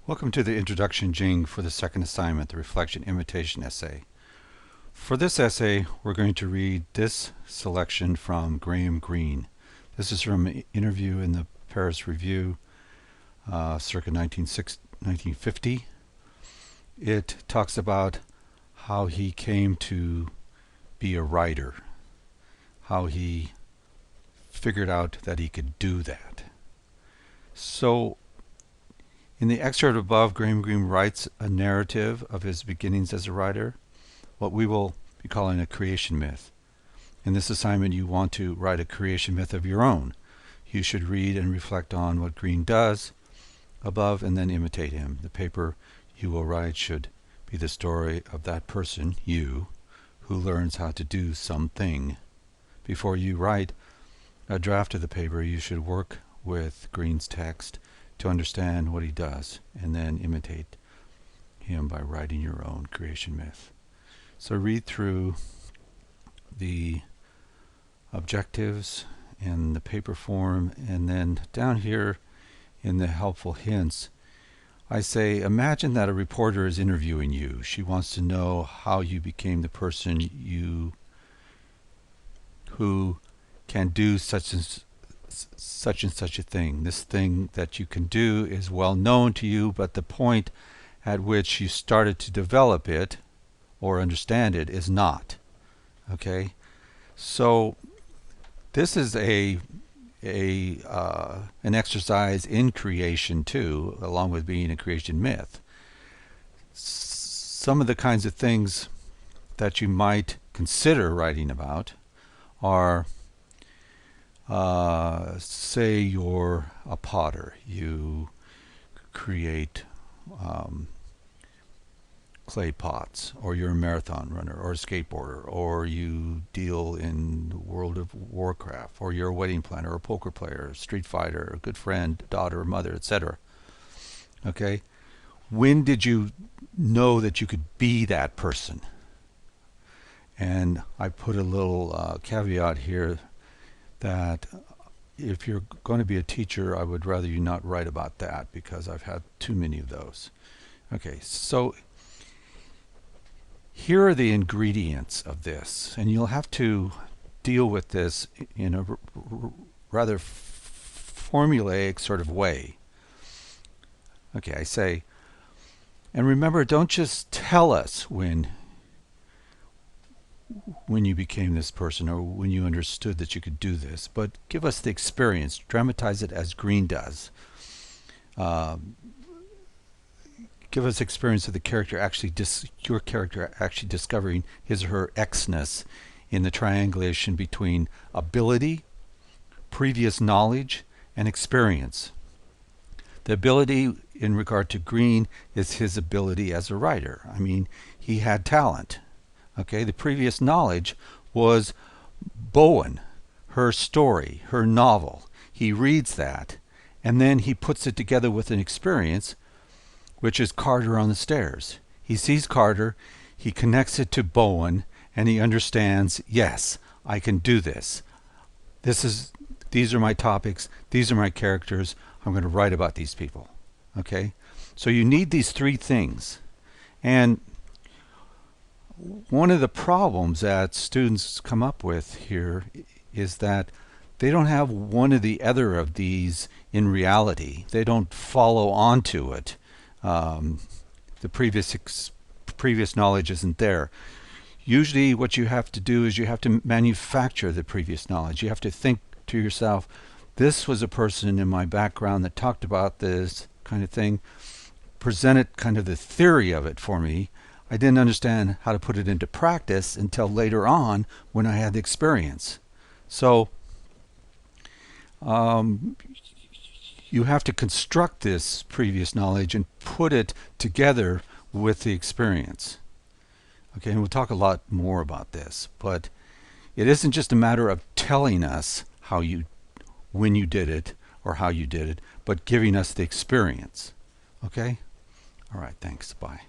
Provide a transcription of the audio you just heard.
Welcome to the introduction Jing for the second assignment, the reflection imitation essay. For this essay, we're going to read this selection from Graham Greene. This is from an interview in the Paris Review, circa 1950. It talks about how he came to be a writer, how he figured out that he could do that. So, in the excerpt above, Graham Greene writes a narrative of his beginnings as a writer, what we will be calling a creation myth. In this assignment, you want to write a creation myth of your own. You should read and reflect on what Greene does above and then imitate him. The paper you will write should be the story of that person, you, who learns how to do something. Before you write a draft of the paper, you should work with Greene's text to understand what he does, and then imitate him by writing your own creation myth. So read through the objectives and the paper form, and then down here in the helpful hints, I say, imagine that a reporter is interviewing you. She wants to know how you became the person who can do such and such a thing. This thing that you can do is well known to you, but the point at which you started to develop it or understand it is not. Okay? So this is an exercise in creation too, along with being a creation myth. Some of the kinds of things that you might consider writing about are say you're a potter, you create clay pots, or you're a marathon runner or a skateboarder, or you deal in World of Warcraft, or you're a wedding planner or a poker player, a street fighter, a good friend, daughter, mother, etc. Okay? When did you know that you could be that person? And I put a little caveat here that if you're going to be a teacher, I would rather you not write about that, because I've had too many of those. Okay, so here are the ingredients of this, and you'll have to deal with this in a rather formulaic sort of way. Okay, I say, and remember, don't just tell us when you became this person or when you understood that you could do this, but give us the experience. Dramatize it as Greene does. Give us experience of the character your character actually discovering his or her X-ness in the triangulation between ability, previous knowledge, and experience. The ability in regard to Greene is his ability as a writer. I mean, he had talent. Okay, the previous knowledge was Bowen, her story, her novel. He reads that, and then he puts it together with an experience, which is Carter on the stairs. He sees Carter, he connects it to Bowen, and he understands, yes, I can do this. These are my topics, these are my characters, I'm going to write about these people. Okay? So you need these three things. And one of the problems that students come up with here is that they don't have one or the other of these in reality. They don't follow onto it. The previous knowledge isn't there. Usually what you have to do is you have to manufacture the previous knowledge. You have to think to yourself, this was a person in my background that talked about this kind of thing, presented kind of the theory of it for me. I didn't understand how to put it into practice until later on when I had the experience. So you have to construct this previous knowledge and put it together with the experience. Okay, and we'll talk a lot more about this, but it isn't just a matter of telling us when you did it or how you did it, but giving us the experience. Okay? All right, thanks. Bye.